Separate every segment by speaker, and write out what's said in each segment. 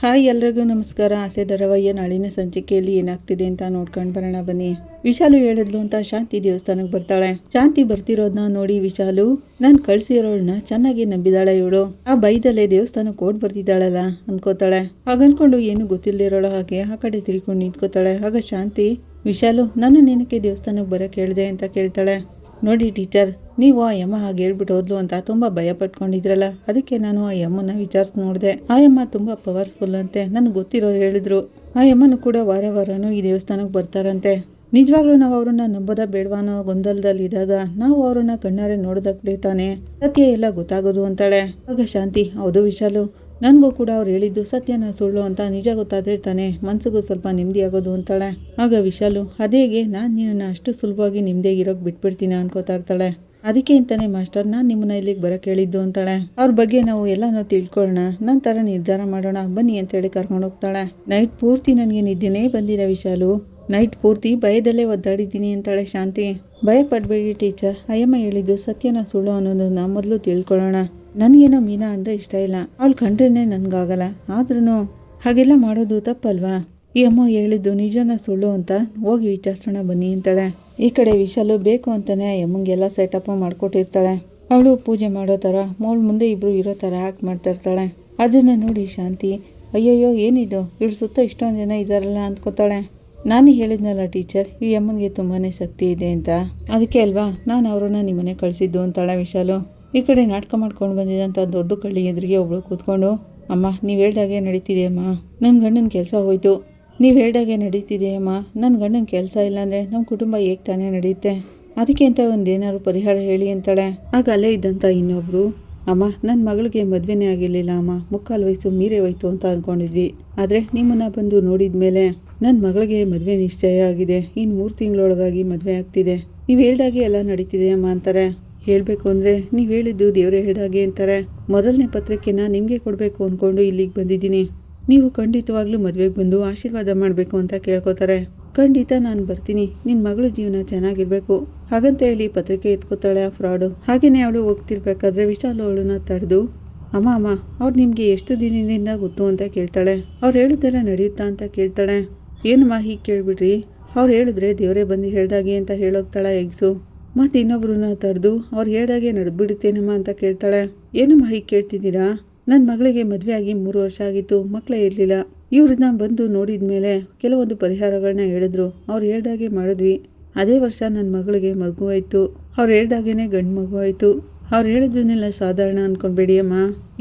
Speaker 1: Hi ಎಲ್ರಿಗೂ ನಮಸ್ಕಾರ. ಆಸೆ ಧಾರಾವಾಹಿಯ ನಾಳಿನ ಸಂಚಿಕೆಯಲ್ಲಿ ಏನಾಗ್ತಿದೆ ಅಂತ ನೋಡ್ಕೊಂಡು ಬರೋಣ ಬನ್ನಿ. ವಿಶಾಲು ಹೇಳಿದ್ಲು ಅಂತ ಶಾಂತಿ ದೇವಸ್ಥಾನಕ್ಕೆ ಬರ್ತಾಳೆ. ಶಾಂತಿ ಬರ್ತಿರೋದನ್ನ ನೋಡಿ ವಿಶಾಲು ನಾನು ಕಳ್ಸಿರೋಳನ್ನ ಚೆನ್ನಾಗಿ ನಂಬಿದಾಳೆ, ಇವಳು ಆ ಬೈದಲ್ಲೇ ದೇವಸ್ಥಾನಕ್ಕೆ ಓಡ್ ಬರ್ತಿದ್ದಾಳಲ್ಲ ಅನ್ಕೋತಾಳೆ. ಹಾಗನ್ಕೊಂಡು ಏನು ಗೊತ್ತಿಲ್ಲದಿರೋಳ ಹಾಗೆ ಆ ಕಡೆ ತಿರ್ಕೊಂಡು ನಿಂತ್ಕೋತಾಳೆ. ಆಗ ಶಾಂತಿ ವಿಶಾಲು ನಾನು ನಿನಗೆ ದೇವಸ್ಥಾನಕ್ಕೆ ಬರೋಕೆ ಹೇಳಿದೆ ಅಂತ ಕೇಳ್ತಾಳೆ. ನೋಡಿ ಟೀಚರ್, ನೀವು ಆ ಯಮ್ಮ ಹಾಗೆ ಹೇಳ್ಬಿಟ್ಟು ಹೋದ್ಲು ಅಂತ ತುಂಬಾ ಭಯ ಪಟ್ಕೊಂಡಿದ್ರಲ್ಲ, ಅದಕ್ಕೆ ನಾನು ಆ ಯಮ್ಮನ ವಿಚಾರಿಸಿ ನೋಡಿದೆ. ಆ ಯಮ್ಮ ತುಂಬಾ ಪವರ್ಫುಲ್ ಅಂತೆ, ನನಗೆ ಗೊತ್ತಿರೋರು ಹೇಳಿದ್ರು. ಆ ಯಮ್ಮನು ಕೂಡ ವಾರನೂ ಈ ದೇವಸ್ಥಾನಕ್ಕೆ ಬರ್ತಾರಂತೆ. ನಿಜವಾಗ್ಲೂ ನಾವು ಅವ್ರನ್ನ ನಂಬೋದ ಬೇಡವಾ ಅನ್ನೋ ಗೊಂದಲದಲ್ಲಿದ್ದಾಗ ನಾವು ಅವ್ರನ್ನ ಕಣ್ಣಾರೆ ನೋಡೋದಕ್ಕೆ ತಾನೆ ಸತ್ಯ ಎಲ್ಲ ಗೊತ್ತಾಗೋದು ಅಂತಾಳೆ. ಆಗ ಶಾಂತಿ ಹೌದು ವಿಶಾಲು, ನನಗೂ ಕೂಡ ಅವ್ರು ಹೇಳಿದ್ದು ಸತ್ಯನ ಸುಳ್ಳು ಅಂತ ನಿಜ ಗೊತ್ತಾದ್ರೆ ತಾನೆ ಮನ್ಸಿಗೂ ಸ್ವಲ್ಪ ನೆಮ್ಮದಿ ಆಗೋದು ಅಂತಾಳೆ. ಆಗ ವಿಶಾಲು ಅದೇಗೆ ನಾನು ನಿನ್ನ ಅಷ್ಟು ಸುಲಭವಾಗಿ ನಿಮ್ಮದೇಗಿರೋಕೆ ಬಿಟ್ಬಿಡ್ತೀನಿ ಅನ್ಕೋತಾ ಇರ್ತಾಳೆ. ಅದಕ್ಕೆ ಅಂತಾನೆ ಮಾಸ್ಟರ್ ನಾನು ನಿಮ್ಮನ್ನ ಇಲ್ಲಿಗೆ ಬರೋಕೆ ಹೇಳಿದ್ದು ಅಂತಾಳೆ. ಅವ್ರ ಬಗ್ಗೆ ನಾವು ಎಲ್ಲನೂ ತಿಳ್ಕೊಳ್ಳೋಣ, ನಂತರ ನಿರ್ಧಾರ ಮಾಡೋಣ ಬನ್ನಿ ಅಂತೇಳಿ ಕರ್ಕೊಂಡು ಹೋಗ್ತಾಳೆ. ನೈಟ್ ಪೂರ್ತಿ ನನಗೆ ನಿದ್ದೆನೇ ಬಂದಿದೆ ವಿಶಾಲು, ನೈಟ್ ಪೂರ್ತಿ ಭಯದಲ್ಲೇ ಒದ್ದಾಡಿದ್ದೀನಿ ಅಂತಾಳೆ ಶಾಂತಿ. ಭಯ ಪಡಬೇಡಿ ಟೀಚರ್, ಅಯ್ಯಮ್ಮ ಹೇಳಿದ್ದು ಸತ್ಯನ ಸುಳ್ಳು ಅನ್ನೋದನ್ನ ಮೊದಲು ತಿಳ್ಕೊಳ್ಳೋಣ. ನನಗೇನೋ ಮೀನಾ ಅಂದರೆ ಇಷ್ಟ ಇಲ್ಲ, ಅವಳು ಕಂಡ್ರೇನೆ ನನಗಾಗಲ್ಲ, ಆದ್ರೂ ಹಾಗೆಲ್ಲ ಮಾಡೋದು ತಪ್ಪಲ್ವಾ? ಈ ಅಮ್ಮ ಹೇಳಿದ್ದು ನಿಜನ ಸುಳ್ಳು ಅಂತ ಹೋಗಿ ವಿಚಾರಿಸೋಣ ಬನ್ನಿ ಅಂತಾಳೆ. ಈ ಕಡೆ ವಿಶಾಲು ಬೇಕು ಅಂತಾನೆ ಅಮ್ಮಂಗೆಲ್ಲ ಸೆಟಪ್ ಮಾಡಿಕೊಟ್ಟಿರ್ತಾಳೆ. ಅವಳು ಪೂಜೆ ಮಾಡೋ ಥರ ಅವಳ ಮುಂದೆ ಇಬ್ಬರು ಇರೋ ಥರ ಆ್ಯಕ್ಟ್ ಮಾಡ್ತಾ ಇರ್ತಾಳೆ. ಅದನ್ನು ನೋಡಿ ಶಾಂತಿ ಅಯ್ಯಯ್ಯೋ ಏನಿದು, ಇವಳು ಸುತ್ತ ಇಷ್ಟೊಂದು ಜನ ಇದ್ದಾರಲ್ಲ ಅಂದ್ಕೋತಾಳೆ. ನಾನು ಹೇಳಿದ್ನಲ್ಲ ಟೀಚರ್, ಈ ಅಮ್ಮನಿಗೆ ತುಂಬಾ ಶಕ್ತಿ ಇದೆ ಅಂತ, ಅದಕ್ಕೆ ಅಲ್ವಾ ನಾನು ಅವ್ರನ್ನ ನಿಮ್ಮನೆ ಕಳಿಸಿದ್ದು ಅಂತಾಳೆ ವಿಶಾಲು. ಈ ಕಡೆ ನಾಟಕ ಮಾಡ್ಕೊಂಡು ಬಂದಿದ್ದಂಥ ದೊಡ್ಡ ಕಳ್ಳಿ ಎದುರಿಗೆ ಒಬ್ಳು ಕೂತ್ಕೊಂಡು ಅಮ್ಮ ನೀವು ಹೇಳ್ದಾಗೆ ನಡೀತಿದೆ ಅಮ್ಮ, ನನ್ನ ಗಂಡನ ಕೆಲಸ ಹೋಯ್ತು. ನೀವು ಹೇಳ್ದಾಗೆ ನಡೀತಿದೆ ಅಮ್ಮ, ನನ್ನ ಗಂಡನ ಕೆಲಸ ಇಲ್ಲಾಂದರೆ ನಮ್ಮ ಕುಟುಂಬ ಹೇಗೆ ತಾನೇ ನಡೆಯುತ್ತೆ, ಅದಕ್ಕೆ ಅಂತ ಒಂದೇನಾದ್ರು ಪರಿಹಾರ ಹೇಳಿ ಅಂತಾಳೆ. ಆಗ ಅಲ್ಲೇ ಇದ್ದಂಥ ಇನ್ನೊಬ್ರು ಅಮ್ಮ ನನ್ನ ಮಗಳಿಗೆ ಮದುವೆನೇ ಆಗಿರಲಿಲ್ಲ ಅಮ್ಮ, 3/4 ವಯಸ್ಸು ಮೀರೇ ಹೋಯ್ತು ಅಂತ ಅಂದ್ಕೊಂಡಿದ್ವಿ, ಆದರೆ ನಿಮ್ಮನ್ನ ಬಂದು ನೋಡಿದ ಮೇಲೆ ನನ್ನ ಮಗಳಿಗೆ ಮದುವೆ ನಿಶ್ಚಯ ಆಗಿದೆ, ಇನ್ನು 3 ತಿಂಗಳೊಳಗಾಗಿ ಮದುವೆ ಆಗ್ತಿದೆ, ನೀವು ಹೇಳ್ದಾಗೆ ಎಲ್ಲ ನಡೀತಿದೆ ಅಮ್ಮ ಅಂತಾರೆ. ಹೇಳಬೇಕು ಅಂದರೆ ನೀವು ಹೇಳಿದ್ದು ದೇವರೇ ಹೇಳ್ದಾಗೆ ಅಂತಾರೆ. ಮೊದಲನೇ ಪತ್ರಿಕೆನ ನಿಮಗೆ ಕೊಡಬೇಕು ಅಂದ್ಕೊಂಡು ಇಲ್ಲಿಗೆ ಬಂದಿದ್ದೀನಿ, ನೀವು ಖಂಡಿತವಾಗ್ಲೂ ಮದುವೆಗೆ ಬಂದು ಆಶೀರ್ವಾದ ಮಾಡಬೇಕು ಅಂತ ಕೇಳ್ಕೊತಾರೆ. ಖಂಡಿತ ನಾನು ಬರ್ತೀನಿ, ನಿನ್ನ ಮಗಳ ಜೀವನ ಚೆನ್ನಾಗಿರ್ಬೇಕು ಹಾಗಂತ ಹೇಳಿ ಪತ್ರಿಕೆ ಎತ್ಕೋತಾಳೆ ಆ ಫ್ರಾಡು. ಹಾಗೆಯೇ ಅವಳು ಹೋಗ್ತಿರ್ಬೇಕಾದ್ರೆ ವಿಶಾಲು ಅವಳನ್ನ ತಡೆದು ಅಮ್ಮ ಅವ್ರು ನಿಮಗೆ ಎಷ್ಟು ದಿನದಿಂದ ಗೊತ್ತು ಅಂತ ಕೇಳ್ತಾಳೆ. ಅವ್ರು ಹೇಳಿದ್ದೆಲ್ಲ ನಡೆಯುತ್ತಾ ಅಂತ ಕೇಳ್ತಾಳೆ. ಏನಮ್ಮ ಹೀಗೆ ಕೇಳ್ಬಿಡ್ರಿ, ಅವ್ರು ಹೇಳಿದ್ರೆ ದೇವರೇ ಬಂದು ಹೇಳ್ದಾಗೆ ಅಂತ ಹೇಳೋಗ್ತಾಳೆ ಎಗ್ಸು. ಮತ್ತು ಇನ್ನೊಬ್ರನ್ನ ತಡೆದು ಅವ್ರು ಹೇಳ್ದಾಗೆ ನಡೆದ್ಬಿಡುತ್ತೇನಮ್ಮ ಅಂತ ಕೇಳ್ತಾಳೆ. ಏನಮ್ಮ ಹೀಗೆ ಕೇಳ್ತಿದ್ದೀರಾ, ನನ್ನ ಮಗಳಿಗೆ ಮದುವೆ ಆಗಿ 3 ವರ್ಷ ಆಗಿತ್ತು, ಮಕ್ಕಳೇ ಇರಲಿಲ್ಲ. ಇವ್ರನ್ನ ಬಂದು ನೋಡಿದ ಮೇಲೆ ಕೆಲವೊಂದು ಪರಿಹಾರಗಳನ್ನ ಹೇಳಿದ್ರು, ಅವ್ರು ಹೇಳ್ದಾಗೆ ಮಾಡಿದ್ವಿ. ಅದೇ ವರ್ಷ ನನ್ನ ಮಗಳಿಗೆ ಮಗು ಆಯಿತು, ಅವ್ರು ಹೇಳ್ದಾಗೇ ಗಂಡು ಮಗು ಆಯಿತು. ಅವ್ರು ಹೇಳಿದ್ದನ್ನೆಲ್ಲ ಸಾಧಾರಣ ಅಂದ್ಕೊಂಡ್ಬೇಡಿ ಅಮ್ಮ,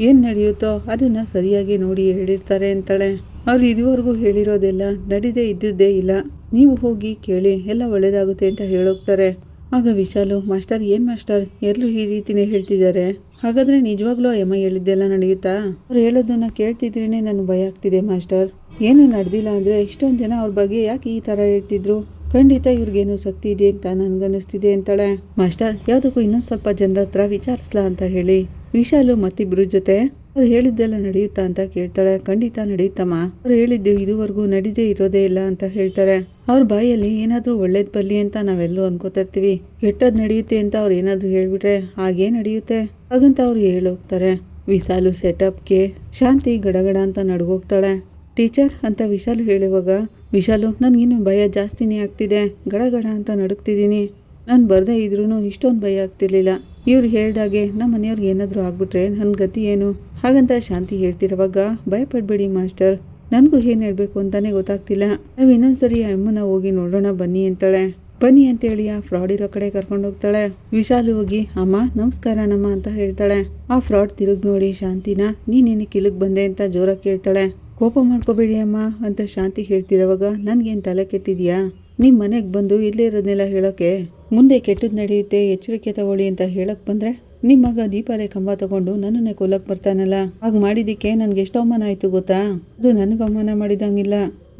Speaker 1: ಏನು ನಡೆಯುತ್ತೋ ಅದನ್ನು ಸರಿಯಾಗಿ ನೋಡಿ ಹೇಳಿರ್ತಾರೆ ಅಂತಾಳೆ. ಅವ್ರು ಇದುವರೆಗೂ ಹೇಳಿರೋದೆಲ್ಲ ನಡೆದೇ ಇದ್ದಿದ್ದೇ ಇಲ್ಲ, ನೀವು ಹೋಗಿ ಕೇಳಿ ಎಲ್ಲ ಒಳ್ಳೇದಾಗುತ್ತೆ ಅಂತ ಹೇಳೋಗ್ತಾರೆ. ಆಗ ವಿಶಾಲು ಮಾಸ್ಟರ್ ಏನು ಮಾಸ್ಟರ್ ಎಲ್ಲರೂ ಈ ರೀತಿನೇ ಹೇಳ್ತಿದ್ದಾರೆ, ಹಾಗಾದರೆ ನಿಜವಾಗ್ಲೂ ಅಮ್ಮ ಹೇಳಿದ್ದೆಲ್ಲ ನಡೆಯುತ್ತಾ? ಅವ್ರು ಹೇಳೋದನ್ನ ಕೇಳ್ತಿದ್ರೇ ನನಗೆ ಭಯ ಆಗ್ತಿದೆ ಮಾಸ್ಟರ್, ಏನು ನಡೆದಿಲ್ಲ ಅಂದರೆ ಇಷ್ಟೊಂದು ಜನ ಅವ್ರ ಬಗ್ಗೆ ಯಾಕೆ ಈ ಥರ ಹೇಳ್ತಿದ್ರು, ಖಂಡಿತ ಇವ್ರಿಗೇನು ಶಕ್ತಿ ಇದೆ ಅಂತ ನನಗನ್ನಿಸ್ತಿದೆ ಅಂತಾಳೆ. ಮಾಸ್ಟರ್ ಯಾವುದಕ್ಕೂ ಇನ್ನೊಂದು ಸ್ವಲ್ಪ ಜನದ ಹತ್ರ ವಿಚಾರಿಸ್ಲಾ ಅಂತ ಹೇಳಿ ವಿಶಾಲು ಮತ್ತಿಬ್ರ ಜೊತೆ ಅವ್ರು ಹೇಳಿದ್ದೆಲ್ಲ ನಡೆಯುತ್ತಾ ಅಂತ ಕೇಳ್ತಾಳೆ. ಖಂಡಿತ ನಡೆಯುತ್ತಮ್ಮ, ಅವ್ರು ಹೇಳಿದ್ದು ಇದುವರೆಗೂ ನಡೀದೇ ಇರೋದೇ ಇಲ್ಲ ಅಂತ ಹೇಳ್ತಾರೆ. ಅವ್ರ ಬಾಯಲ್ಲಿ ಏನಾದರೂ ಒಳ್ಳೇದು ಬರಲಿ ಅಂತ ನಾವೆಲ್ಲರೂ ಅನ್ಕೋತಾ ಇರ್ತೀವಿ, ಕೆಟ್ಟದ್ದು ನಡೆಯುತ್ತೆ ಅಂತ ಅವ್ರು ಏನಾದರೂ ಹೇಳ್ಬಿಟ್ರೆ ಹಾಗೇ ನಡೆಯುತ್ತೆ ಹಾಗಂತ ಅವ್ರು ಹೇಳೋಗ್ತಾರೆ. ವಿಶಾಲು ಸೆಟಪ್ಗೆ ಶಾಂತಿ ಗಡಗಡ ಅಂತ ನಡ್ಗೋಗ್ತಾಳೆ. ಟೀಚರ್ ಅಂತ ವಿಶಾಲು ಹೇಳುವಾಗ ವಿಶಾಲು ನನಗಿನ್ನೂ ಭಯ ಜಾಸ್ತಿನೇ ಆಗ್ತಿದೆ, ಗಡಗಡ ಅಂತ ನಡುಕ್ತಿದ್ದೀನಿ, ನಾನು ಬರದೇ ಇದ್ರೂ ಇಷ್ಟೊಂದು ಭಯ ಆಗ್ತಿರ್ಲಿಲ್ಲ, ಇವ್ರು ಹೇಳ್ದಾಗೆ ನಮ್ಮ ಮನೆಯವ್ರಿಗೆ ಏನಾದರೂ ಆಗ್ಬಿಟ್ರೆ ನನ್ನ ಗತಿ ಏನು ಹಾಗಂತ ಶಾಂತಿ ಹೇಳ್ತಿರೋವಾಗ ಭಯಪಡಬೇಡಿ ಮಾಸ್ಟರ್, ನನಗೂ ಏನು ಹೇಳಬೇಕು ಅಂತಾನೆ ಗೊತ್ತಾಗ್ತಿಲ್ಲ, ನಾವು ಇನ್ನೊಂದ್ಸರಿ ಅಮ್ಮನ ಹೋಗಿ ನೋಡೋಣ ಬನ್ನಿ ಅಂತಾಳೆ. ಬನ್ನಿ ಅಂತೇಳಿ ಆ ಫ್ರಾಡ್ ಇರೋ ಕಡೆ ಕರ್ಕೊಂಡು ಹೋಗ್ತಾಳೆ. ವಿಶಾಲು ಹೋಗಿ ಅಮ್ಮ ನಮಸ್ಕಾರ ನಮ್ಮ ಅಂತ ಹೇಳ್ತಾಳೆ. ಆ ಫ್ರಾಡ್ ತಿರುಗಿ ನೋಡಿ ಶಾಂತಿನ ನೀನೇನಕ್ಕೆ ಇಲ್ಲಿಗೆ ಬಂದೆ ಅಂತ ಜೋರಾಗಿ ಕೇಳ್ತಾಳೆ. ಕೋಪ ಮಾಡ್ಕೋಬೇಡಿ ಅಮ್ಮ ಅಂತ ಶಾಂತಿ ಹೇಳ್ತಿರೋವಾಗ ನನಗೇನು ತಲೆ ಕೆಟ್ಟಿದ್ಯಾ, ನಿಮ್ಮ ಮನೆಗೆ ಬಂದು ಇಲ್ಲೇ ಇರೋದನ್ನೆಲ್ಲ ಹೇಳೋಕ್ಕೆ, ಮುಂದೆ ಕೆಟ್ಟದ್ದು ನಡೆಯುತ್ತೆ ಎಚ್ಚರಿಕೆ ತಗೊಳ್ಳಿ ಅಂತ ಹೇಳಕ್ಕೆ ಬಂದರೆ ನಿಮ್ಮ ಮಗ ದೀಪಾಲೆ ಕಂಬ ತಗೊಂಡು ನನ್ನನ್ನೇ ಕೊಲ್ಲಕ್ಕೆ ಬರ್ತಾನಲ್ಲ, ಹಾಗೆ ಮಾಡಿದ್ದಕ್ಕೆ ನನಗೆ ಎಷ್ಟು ಅವಮಾನ ಆಯಿತು ಗೊತ್ತಾ, ಅದು ನನಗೆ ಅವಮಾನ ಮಾಡಿದಂಗಿಲ್ಲ,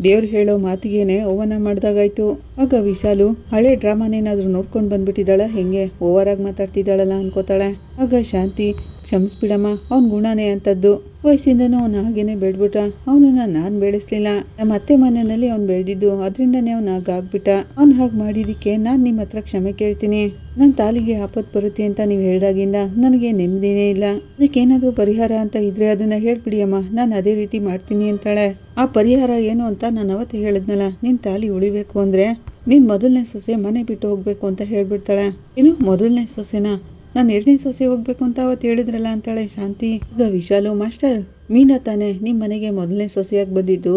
Speaker 1: ದೇವ್ರು ಹೇಳೋ ಮಾತಿಗೇನೆ ಅವಮಾನ ಮಾಡಿದಾಗಾಯ್ತು. ಆಗ ವಿಶಾಲು ಹಳೆ ಡ್ರಾಮಾನೇನಾದರೂ ನೋಡ್ಕೊಂಡು ಬಂದ್ಬಿಟ್ಟಿದ್ದಾಳ, ಹೆಂಗೆ ಓವರಾಗಿ ಮಾತಾಡ್ತಿದ್ದಾಳಲ್ಲ ಅನ್ಕೋತಾಳೆ. ಆಗ ಶಾಂತಿ ಕ್ಷಮಿಸ್ಬಿಡಮ್ಮ, ಅವ್ನ ಗುಣನೇ ಅಂತದ್ದು, ವಯಸ್ಸಿಂದನೂ ಅವನು ಹಾಗೇನೆ ಬೆಳೆದ್ಬಿಟ್ಟ. ಅವನನ್ನ ನಾನು ಬೆಳೆಸ್ಲಿಲ್ಲ, ನಮ್ಮ ಅತ್ತೆ ಮನೆಯಲ್ಲಿ ಅವ್ನು ಬೆಳೆದಿದ್ದು, ಅದರಿಂದನೇ ಅವ್ನು ಹಾಗಾಗ್ಬಿಟ್ಟ. ಅವ್ನು ಹಾಗೆ ಮಾಡಿದ್ದಕ್ಕೆ ನಾನು ನಿಮ್ಮ ಹತ್ರ ಕ್ಷಮೆ ಕೇಳ್ತೀನಿ. ನನ್ನ ತಾಲಿಗೆ ಆಪತ್ತು ಬರುತ್ತೆ ಅಂತ ನೀವು ಹೇಳ್ದಾಗಿಂದ ನನಗೆ ನೆಮ್ಮದಿನೇ ಇಲ್ಲ. ಅದಕ್ಕೇನಾದರೂ ಪರಿಹಾರ ಅಂತ ಇದ್ರೆ ಅದನ್ನ ಹೇಳ್ಬಿಡಿ ಅಮ್ಮ, ನಾನು ಅದೇ ರೀತಿ ಮಾಡ್ತೀನಿ ಅಂತಾಳೆ. ಆ ಪರಿಹಾರ ಏನು ಅಂತ ನಾನು ಅವತ್ತು ಹೇಳಿದ್ನಲ್ಲ, ನಿನ್ನ ತಾಲಿ ಉಳಿಬೇಕು ಅಂದರೆ ನೀನು ಮೊದಲನೇ ಸೊಸೆ ಮನೆ ಬಿಟ್ಟು ಹೋಗ್ಬೇಕು ಅಂತ ಹೇಳ್ಬಿಡ್ತಾಳೆ. ಏನು ಮೊದಲನೇ ಸೊಸೆನಾ? ನಾನು ಎರಡನೇ ಸೊಸೆ ಹೋಗ್ಬೇಕು ಅಂತ ಅವತ್ತು ಹೇಳಿದ್ರಲ್ಲ ಅಂತಾಳೆ ಶಾಂತಿ. ಈಗ ವಿಶಾಲು, ಮಾಸ್ಟರ್ ಮೀನಾ ತಾನೇ ನಿಮ್ಮ ಮನೆಗೆ ಮೊದಲನೇ ಸೊಸೆಯಾಗಿ ಬಂದಿದ್ದು,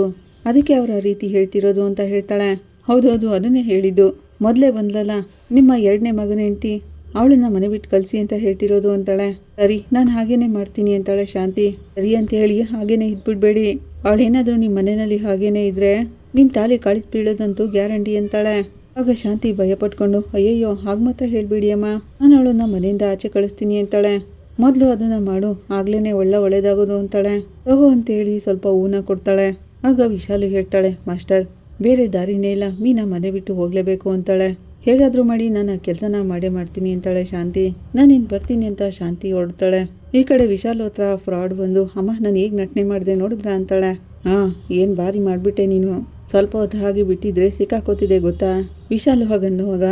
Speaker 1: ಅದಕ್ಕೆ ಅವ್ರು ಆ ರೀತಿ ಹೇಳ್ತಿರೋದು ಅಂತ ಹೇಳ್ತಾಳೆ. ಹೌದೌದು, ಅದನ್ನೇ ಹೇಳಿದ್ದು. ಮೊದಲೇ ಬಂದ್ಲಲ್ಲ ನಿಮ್ಮ ಎರಡನೇ ಮಗನ ಹೆಂಡ್ತಿ, ಅವಳನ್ನ ಮನೆ ಬಿಟ್ಟು ಕಳಿಸಿ ಅಂತ ಹೇಳ್ತಿರೋದು ಅಂತಾಳೆ. ಸರಿ, ನಾನು ಹಾಗೇನೆ ಮಾಡ್ತೀನಿ ಅಂತಾಳೆ ಶಾಂತಿ. ಸರಿ ಅಂತ ಹೇಳಿ ಹಾಗೇನೆ ಇದ್ಬಿಡ್ಬೇಡಿ, ಅವಳೇನಾದರೂ ನಿಮ್ಮ ಮನೆಯಲ್ಲಿ ಹಾಗೇನೆ ಇದ್ರೆ ನಿಮ್ಮ ತಾಲಿ ಕಳಿಸ್ ಬೀಳೋದಂತೂ ಗ್ಯಾರಂಟಿ ಅಂತಾಳೆ. ಆಗ ಶಾಂತಿ ಭಯಪಟ್ಕೊಂಡು, ಅಯ್ಯಯ್ಯೋ ಹಾಗೆ ಮಾತ್ರ ಹೇಳ್ಬೇಡಿ ಅಮ್ಮ, ನಾನು ಅವಳನ್ನ ಮನೆಯಿಂದ ಆಚೆ ಕಳಿಸ್ತೀನಿ ಅಂತಾಳೆ. ಮೊದಲು ಅದನ್ನು ಮಾಡು, ಆಗ್ಲೇ ಒಳ್ಳೇದಾಗೋದು ಅಂತಾಳೆ. ತಗೋ ಅಂತೇಳಿ ಸ್ವಲ್ಪ ಹೂನ ಕೊಡ್ತಾಳೆ. ಆಗ ವಿಶಾಲು ಹೇಳ್ತಾಳೆ, ಮಾಸ್ಟರ್ ಬೇರೆ ದಾರಿನೇ ಇಲ್ಲ, ಮೀನಾ ಮನೆ ಬಿಟ್ಟು ಹೋಗಲೇಬೇಕು ಅಂತಾಳೆ. ಹೇಗಾದರೂ ಮಾಡಿ ನಾನು ಆ ಕೆಲಸನ ಮಾಡೇ ಮಾಡ್ತೀನಿ ಅಂತಾಳೆ ಶಾಂತಿ. ನಾನು ಇನ್ನು ಬರ್ತೀನಿ ಅಂತ ಶಾಂತಿ ಹೊರಡ್ತಾಳೆ. ಈ ಕಡೆ ವಿಶಾಲು ಹತ್ರ ಫ್ರಾಡ್ ಬಂದು, ಅಮ್ಮ ನಾನು ಹೇಗೆ ನಟನೆ ಮಾಡಿದೆ ನೋಡಿದ್ರಾ ಅಂತಾಳೆ. ಹಾಂ, ಏನು ಭಾರಿ ಮಾಡಿಬಿಟ್ಟೆ ನೀನು, ಸ್ವಲ್ಪ ಹೊತ್ತು ಹಾಗೆ ಬಿಟ್ಟಿದ್ರೆ ಸಿಕ್ಕಾಕೋತಿದೆ ಗೊತ್ತಾ. ವಿಶಾಲು ಹಾಗನ್ನುವಾಗ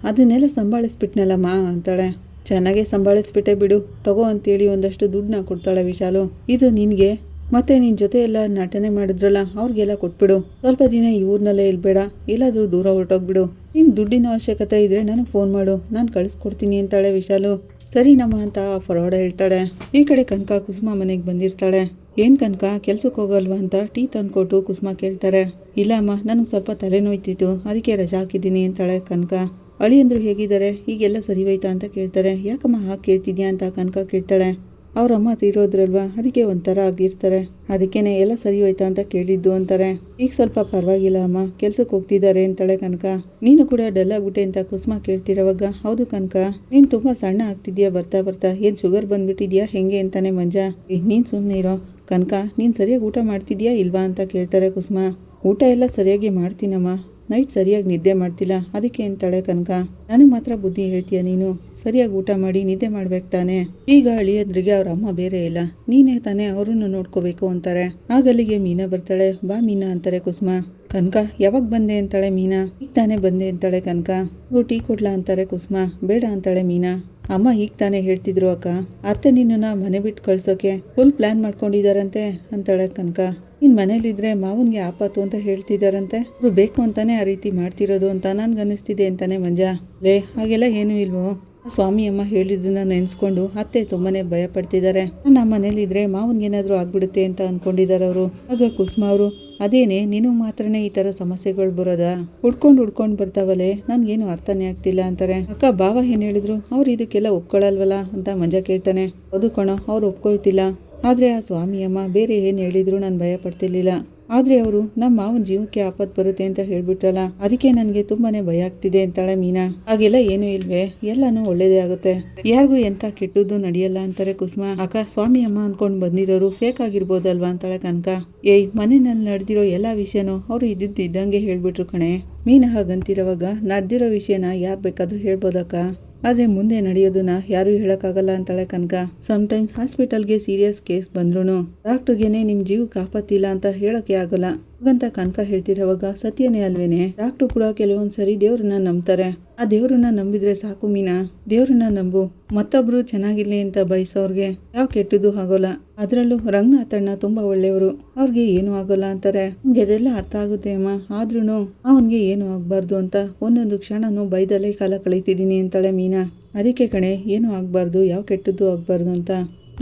Speaker 1: ಅದನ್ನೆಲ್ಲ ಸಂಭಾಳಿಸ್ಬಿಟ್ನಲ್ಲಮ್ಮ ಅಂತಾಳೆ. ಚೆನ್ನಾಗೇ ಸಂಭಾಳಿಸ್ಬಿಟ್ಟೆ ಬಿಡು, ತಗೋ ಅಂತೇಳಿ ಒಂದಷ್ಟು ದುಡ್ಡನ್ನ ಕೊಡ್ತಾಳೆ ವಿಶಾಲು. ಇದು ನಿನಗೆ, ಮತ್ತೆ ನಿನ್ನ ಜೊತೆ ಎಲ್ಲ ನಟನೆ ಮಾಡಿದ್ರಲ್ಲ ಅವ್ರಿಗೆಲ್ಲ ಕೊಟ್ಬಿಡು. ಸ್ವಲ್ಪ ದಿನ ಈ ಊರಿನಲ್ಲೇ ಇಲ್ಬೇಡ, ಎಲ್ಲಾದರೂ ದೂರ ಹೊರಟೋಗ್ಬಿಡು. ನಿನ್ನ ದುಡ್ಡಿನ ಅವಶ್ಯಕತೆ ಇದ್ದರೆ ನನಗೆ ಫೋನ್ ಮಾಡು, ನಾನು ಕಳಿಸ್ಕೊಡ್ತೀನಿ ಅಂತಾಳೆ ವಿಶಾಲು. ಸರಿನಮ್ಮ ಅಂತ ಫ್ರಾಡ ಹೇಳ್ತಾಳೆ. ಈ ಕಡೆ ಕನಕ ಕುಸುಮ ಮನೆಗೆ ಬಂದಿರ್ತಾಳೆ. ಏನು ಕನಕ ಕೆಲ್ಸಕ್ಕೆ ಹೋಗಲ್ವಾ ಅಂತ ಟೀ ತಂದ್ಕೊಟ್ಟು ಕುಸುಮ ಕೇಳ್ತಾರೆ. ಇಲ್ಲ ಅಮ್ಮ, ನನಗೆ ಸ್ವಲ್ಪ ತಲೆನೋಯ್ತಿತ್ತು, ಅದಕ್ಕೆ ರಜಾ ಹಾಕಿದ್ದೀನಿ ಅಂತಾಳೆ ಕನಕ. ಅಳಿಯಂದ್ರು ಹೇಗಿದ್ದಾರೆ, ಈಗೆಲ್ಲ ಸರಿ ಹೋಯ್ತಾ ಅಂತ ಕೇಳ್ತಾರೆ. ಯಾಕಮ್ಮ ಹಾಗೆ ಕೇಳ್ತಿದ್ಯಾ ಅಂತ ಕನಕ ಕೇಳ್ತಾಳೆ. ಅವರಮ್ಮ ತೀರೋದ್ರಲ್ವಾ, ಅದಕ್ಕೆ ಒಂಥರ ಆಗಿರ್ತಾರೆ, ಅದಕ್ಕೇನೆ ಎಲ್ಲ ಸರಿ ಹೋಯ್ತಾ ಅಂತ ಕೇಳಿದ್ದು ಅಂತಾರೆ. ಈಗ ಸ್ವಲ್ಪ ಪರವಾಗಿಲ್ಲ ಅಮ್ಮ, ಕೆಲ್ಸಕ್ಕೆ ಹೋಗ್ತಿದ್ದಾರೆ ಅಂತಾಳೆ ಕನಕ. ನೀನು ಕೂಡ ಡಲ್ ಆಗ್ಬಿಟ್ಟೆ ಅಂತ ಕುಸುಮ ಕೇಳ್ತಿರೋವಾಗ, ಹೌದು ಕನಕ ನೀನು ತುಂಬ ಸಣ್ಣ ಆಗ್ತಿದ್ಯಾ ಬರ್ತಾ ಬರ್ತಾ, ಏನು ಶುಗರ್ ಬಂದ್ಬಿಟ್ಟಿದ್ಯಾ ಹೆಂಗೆ ಅಂತಾನೆ ಮಂಜ. ನೀನು ಸುಮ್ಮನೆ ಇರೋ ಕನಕ, ನೀನು ಸರಿಯಾಗಿ ಊಟ ಮಾಡ್ತಿದ್ಯಾ ಇಲ್ವಾ ಅಂತ ಕೇಳ್ತಾರೆ ಕುಸುಮ. ಊಟ ಎಲ್ಲ ಸರಿಯಾಗಿ ಮಾಡ್ತೀನಮ್ಮ, ನೈಟ್ ಸರಿಯಾಗಿ ನಿದ್ದೆ ಮಾಡ್ತಿಲ್ಲ ಅದಕ್ಕೆ ಅಂತಾಳೆ ಕನಕ. ನನಗೆ ಮಾತ್ರ ಬುದ್ಧಿ ಹೇಳ್ತೀಯ ನೀನು, ಸರಿಯಾಗಿ ಊಟ ಮಾಡಿ ನಿದ್ದೆ ಮಾಡ್ಬೇಕು ತಾನೆ. ಈಗ ಅಳಿಯದ್ರಿಗೆ ಅವ್ರ ಅಮ್ಮ ಬೇರೆ ಇಲ್ಲ, ನೀನೇ ತಾನೇ ಅವ್ರನ್ನ ನೋಡ್ಕೋಬೇಕು ಅಂತಾರೆ. ಆಗ ಅಲ್ಲಿಗೆ ಮೀನಾ ಬರ್ತಾಳೆ. ಬಾ ಮೀನಾ ಅಂತಾರೆ ಕುಸುಮ. ಕನಕ ಯಾವಾಗ ಬಂದೆ ಅಂತಾಳೆ ಮೀನಾ. ಈಗ ತಾನೇ ಬಂದೆ ಅಂತಾಳೆ ಕನಕ. ಟೀ ಕೊಡ್ಲಾ ಅಂತಾರೆ ಕುಸುಮ. ಬೇಡ ಅಂತಾಳೆ ಮೀನಾ. ಅಮ್ಮ ಈಗ ತಾನೇ ಹೇಳ್ತಿದ್ರು ಅಕ್ಕ, ಅತ್ತೆ ನಿನ್ನನ್ನು ಮನೆ ಬಿಟ್ಟು ಕಳ್ಸೋಕೆ ಫುಲ್ ಪ್ಲ್ಯಾನ್ ಮಾಡ್ಕೊಂಡಿದ್ದಾರಂತೆ ಅಂತಾಳೆ ಕನಕ. ಇನ್ನು ಮನೇಲಿದ್ರೆ ಮಾವನಿಗೆ ಆಪತ್ತು ಅಂತ ಹೇಳ್ತಿದ್ದಾರಂತೆ, ಅವರು ಬೇಕು ಅಂತಾನೆ ಆ ರೀತಿ ಮಾಡ್ತಿರೋದು ಅಂತ ನನ್ಗನ್ನಿಸ್ತಿದೆ ಅಂತಾನೆ ಮಂಜ. ಲೇ ಹಾಗೆಲ್ಲ ಏನೂ ಇಲ್ವೋ, ಸ್ವಾಮಿ ಅಮ್ಮ ಹೇಳಿದ್ದನ್ನ ನೆನೆಸ್ಕೊಂಡು ಅತ್ತೆ ತುಂಬಾನೇ ಭಯ ಪಡ್ತಿದ್ದಾರೆ. ನನ್ನ ಮನೇಲಿದ್ರೆ ಮಾವನ್ಗೇನಾದರೂ ಆಗ್ಬಿಡುತ್ತೆ ಅಂತ ಅನ್ಕೊಂಡಿದ್ದಾರೆ ಅವರು. ಆಗ ಕುಸುಮ ಅವರು, ಅದೇನೆ ನೀನು ಮಾತ್ರನೇ ಈ ಥರ ಸಮಸ್ಯೆಗಳು ಬರೋದಾ, ಹುಡ್ಕೊಂಡು ಬರ್ತಾವಲ್ಲೇ, ನನ್ಗೇನು ಅರ್ಥನೇ ಆಗ್ತಿಲ್ಲ ಅಂತಾರೆ. ಅಕ್ಕ ಬಾವ ಏನು ಹೇಳಿದ್ರು, ಅವ್ರು ಇದಕ್ಕೆಲ್ಲ ಒಪ್ಕೊಳ್ಳಲ್ವಲ್ಲ ಅಂತ ಮಂಜ ಕೇಳ್ತಾನೆ. ಹೌದು ಕಣೋ, ಅವ್ರು ಒಪ್ಕೊಳ್ತಿಲ್ಲ, ಆದರೆ ಆ ಸ್ವಾಮಿ ಅಮ್ಮ ಬೇರೆ ಏನು ಹೇಳಿದ್ರು ನಾನು ಭಯ ಪಡ್ತಿರ್ಲಿಲ್ಲ. ಆದರೆ ಅವರು ನಮ್ಮ ಮಾವನ ಜೀವಕ್ಕೆ ಆಪತ್ತು ಬರುತ್ತೆ ಅಂತ ಹೇಳ್ಬಿಟ್ರಲ್ಲ, ಅದಕ್ಕೆ ನನಗೆ ತುಂಬಾನೇ ಭಯ ಆಗ್ತಿದೆ ಅಂತಾಳೆ ಮೀನಾ. ಹಾಗೆಲ್ಲ ಏನೂ ಇಲ್ವೇ, ಎಲ್ಲಾನು ಒಳ್ಳೇದೇ ಆಗುತ್ತೆ, ಯಾರಿಗೂ ಎಂತ ಕೆಟ್ಟದ್ದು ನಡೆಯಲ್ಲ ಅಂತಾರೆ ಕುಸುಮ. ಅಕ್ಕ ಸ್ವಾಮಿ ಅಮ್ಮ ಅನ್ಕೊಂಡು ಬಂದಿರೋರು ಫೇಕ್ ಆಗಿರ್ಬೋದಲ್ವಾ ಅಂತಾಳೆ ಕನಕ. ಏಯ್ ಮನೆಯಲ್ಲಿ ನಡೆದಿರೋ ಎಲ್ಲ ವಿಷಯನೂ ಅವರು ಇದ್ದಂಗೆ ಹೇಳ್ಬಿಟ್ರು ಕಣೆ. ಮೀನಾ ಹಾಗಂತಿರೋವಾಗ ನಡೆದಿರೋ ವಿಷಯನ ಯಾರು ಬೇಕಾದ್ರೂ ಹೇಳ್ಬೋದಕ್ಕ, ಆದರೆ ಮುಂದೆ ನಡೆಯೋದನ್ನ ಯಾರೂ ಹೇಳೋಕ್ಕಾಗಲ್ಲ ಅಂತಾಳೆ ಕನಕ. ಸಮ್ಟೈಮ್ಸ್ ಹಾಸ್ಪಿಟಲ್ಗೆ ಸೀರಿಯಸ್ ಕೇಸ್ ಬಂದ್ರೂ ಡಾಕ್ಟರ್ಗೇನೆ ನಿಮ್ಮ ಜೀವಕ್ಕೆ ಆಪತ್ತಿಲ್ಲ ಅಂತ ಹೇಳೋಕ್ಕೆ ಆಗೋಲ್ಲ ಹಾಗಂತ ಕನಕ ಹೇಳ್ತಿರೋವಾಗ, ಸತ್ಯನೇ ಅಲ್ವೇನೆ, ಡಾಕ್ಟ್ರು ಕೂಡ ಕೆಲವೊಂದ್ಸರಿ ದೇವ್ರನ್ನ ನಂಬ್ತಾರೆ. ಆ ದೇವ್ರನ್ನ ನಂಬಿದ್ರೆ ಸಾಕು ಮೀನಾ, ದೇವ್ರನ್ನ ನಂಬು, ಮತ್ತೊಬ್ರು ಚೆನ್ನಾಗಿರ್ಲಿ ಅಂತ ಬಯಸೋರ್ಗೆ ಯಾವ ಕೆಟ್ಟದ್ದು ಆಗೋಲ್ಲ. ಅದರಲ್ಲೂ ರಂಗನಾಥಣ್ಣ ತುಂಬಾ ಒಳ್ಳೆಯವರು, ಅವ್ರಿಗೆ ಏನೂ ಆಗೋಲ್ಲ ಅಂತಾರೆ. ನಿಮ್ಗೆ ಅದೆಲ್ಲ ಅರ್ಥ ಆಗುತ್ತೆ ಅಮ್ಮ, ಆದ್ರೂ ಅವನಿಗೆ ಏನೂ ಆಗಬಾರ್ದು ಅಂತ ಒಂದೊಂದು ಕ್ಷಣನೂ ಬೈದಲ್ಲೇ ಕಾಲ ಕಳೀತಿದ್ದೀನಿ ಅಂತಾಳೆ ಮೀನಾ. ಅದಕ್ಕೆ ಕಣೆ, ಏನೂ ಆಗಬಾರ್ದು, ಯಾವ ಕೆಟ್ಟದ್ದು ಆಗಬಾರ್ದು ಅಂತ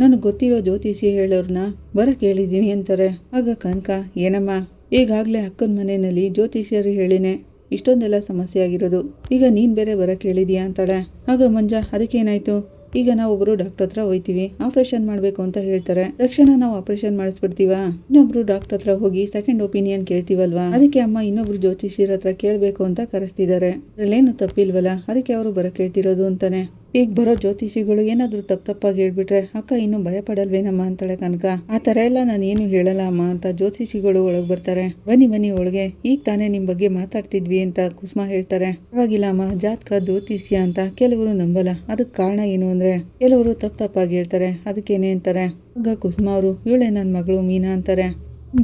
Speaker 1: ನನಗೆ ಗೊತ್ತಿರೋ ಜ್ಯೋತಿಷಿ ಹೇಳೋರ್ನ ಬರಕ್ಕೆ ಹೇಳಿದ್ದೀನಿ ಅಂತಾರೆ. ಆಗ ಕನಕ, ಏನಮ್ಮ ಈಗಾಗಲೇ ಅಕ್ಕನ ಮನೆಯಲ್ಲಿ ಜ್ಯೋತಿಷ್ಯರು ಹೇಳಿನೇ ಇಷ್ಟೊಂದೆಲ್ಲ ಸಮಸ್ಯೆ ಆಗಿರೋದು, ಈಗ ನೀನು ಬೇರೆ ಬರಕ್ಕೆ ಹೇಳಿದೀಯಾ ಅಂತಾಳೆ. ಆಗ ಮಂಜ, ಅದಕ್ಕೇನಾಯ್ತು, ಈಗ ನಾವೊಬ್ಬರು ಡಾಕ್ಟರ್ ಹತ್ರ ಹೋಯ್ತೀವಿ, ಆಪರೇಷನ್ ಮಾಡಬೇಕು ಅಂತ ಹೇಳ್ತಾರೆ, ತಕ್ಷಣ ನಾವು ಆಪರೇಷನ್ ಮಾಡಿಸ್ಬಿಡ್ತೀವಾ, ಇನ್ನೊಬ್ರು ಡಾಕ್ಟರ್ ಹತ್ರ ಹೋಗಿ ಸೆಕೆಂಡ್ ಒಪಿನಿಯನ್ ಕೇಳ್ತೀವಲ್ವಾ, ಅದಕ್ಕೆ ಅಮ್ಮ ಇನ್ನೊಬ್ರು ಜ್ಯೋತಿಷಿಯರ ಹತ್ರ ಕೇಳಬೇಕು ಅಂತ ಕರೆಸ್ತಿದ್ದಾರೆ, ಅದ್ರಲ್ಲೇನು ತಪ್ಪಿಲ್ವಲ್ಲ, ಅದಕ್ಕೆ ಅವರು ಬರಕ್ಕೆ ಹೇಳ್ತಿರೋದು ಅಂತಾನೆ. ಈಗ ಬರೋ ಜ್ಯೋತಿಷಿಗಳು ಏನಾದರೂ ತಪ್ಪಾಗಿ ಹೇಳ್ಬಿಟ್ರೆ ಅಕ್ಕ ಇನ್ನೂ ಭಯ ಪಡಲ್ವೇನಮ್ಮ ಅಂತಾಳೆ ಕನಕ. ಆ ಥರ ಎಲ್ಲ ನಾನು ಏನು ಹೇಳಲ್ಲ ಅಮ್ಮ ಅಂತ ಜ್ಯೋತಿಷಿಗಳು ಒಳಗೆ ಬರ್ತಾರೆ. ಬನ್ನಿ ಒಳಗೆ, ಈಗ ತಾನೇ ನಿಮ್ಮ ಬಗ್ಗೆ ಮಾತಾಡ್ತಿದ್ವಿ ಅಂತ ಕುಸುಮ ಹೇಳ್ತಾರೆ. ಪರವಾಗಿಲ್ಲ ಅಮ್ಮ, ಜಾತಕ ಜ್ಯೋತಿಷ್ಯ ಅಂತ ಕೆಲವರು ನಂಬಲ್ಲ. ಅದಕ್ಕೆ ಕಾರಣ ಏನು ಅಂದ್ರೆ ಕೆಲವರು ತಪ್ಪಾಗಿ ಹೇಳ್ತಾರೆ, ಅದಕ್ಕೇನೆ ಅಂತಾರೆ. ಆಗ ಕುಸುಮ ಅವರು ಇವಳೆ ನನ್ನ ಮಗಳು ಮೀನಾ ಅಂತಾರೆ.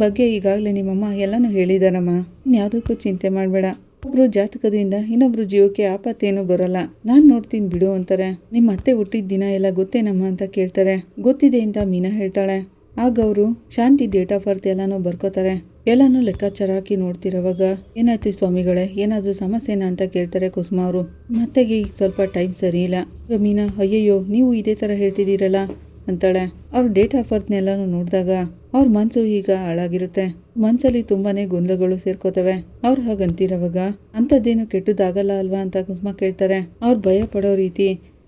Speaker 1: ಬಗ್ಗೆ ಈಗಾಗಲೇ ನಿಮ್ಮಮ್ಮ ಎಲ್ಲನೂ ಹೇಳಿದಾರಮ್ಮ, ಇನ್ಯಾವುದಕ್ಕೂ ಚಿಂತೆ ಮಾಡಬೇಡ. ಒಬ್ರು ಜಾತಕದಿಂದ ಇನ್ನೊಬ್ರು ಜೀವಕ್ಕೆ ಆಪತ್ತೇನು ಬರಲ್ಲ, ನಾನು ನೋಡ್ತೀನಿ ಬಿಡು ಅಂತಾರೆ. ನಿಮ್ಮ ಅತ್ತೆ ಹುಟ್ಟಿದ ದಿನ ಎಲ್ಲ ಗೊತ್ತೇನಮ್ಮ ಅಂತ ಕೇಳ್ತಾರೆ. ಗೊತ್ತಿದೆ ಅಂತ ಮೀನಾ ಹೇಳ್ತಾಳೆ. ಆಗ ಅವರು ಶಾಂತಿ ಡೇಟ್ ಆಫ್ ಬರ್ತ್ ಎಲ್ಲಾನು ಬರ್ಕೋತಾರೆ. ಎಲ್ಲಾನು ಲೆಕ್ಕಾಚಾರ ಹಾಕಿ ನೋಡ್ತಿರೋವಾಗ ಏನಾಯ್ತು ಸ್ವಾಮಿಗಳೇ, ಏನಾದರೂ ಸಮಸ್ಯೆನಾ ಅಂತ ಕೇಳ್ತಾರೆ ಕುಸುಮ ಅವರು. ಮತ್ತೆಗೆ ಈಗ ಸ್ವಲ್ಪ ಟೈಮ್ ಸರಿ ಇಲ್ಲ. ಮೀನಾ, ಅಯ್ಯಯ್ಯೋ ನೀವು ಇದೇ ಥರ ಹೇಳ್ತಿದ್ದೀರಲ್ಲ ಅಂತಾಳೆ. ಅವ್ರ ಡೇಟ್ ಆಫ್ ಬರ್ತ್ನೆಲ್ಲಾನು ನೋಡಿದಾಗ ಅವ್ರ ಮನಸ್ಸು ಈಗ ಹಾಳಾಗಿರುತ್ತೆ. ಮನಸ್ಸಲ್ಲಿ ತುಂಬಾನೇ ಗೊಂದಲಗಳು ಸೇರ್ಕೋತವೆ. ಅವ್ರು ಹಾಗಂತಿರೋವಾಗ ಅಂಥದ್ದೇನು ಕೆಟ್ಟದಾಗಲ್ಲ ಅಲ್ವಾ ಅಂತ ಕುಸುಮ ಕೇಳ್ತಾರೆ. ಅವ್ರು ಭಯ ಪಡೋ ರೀತಿ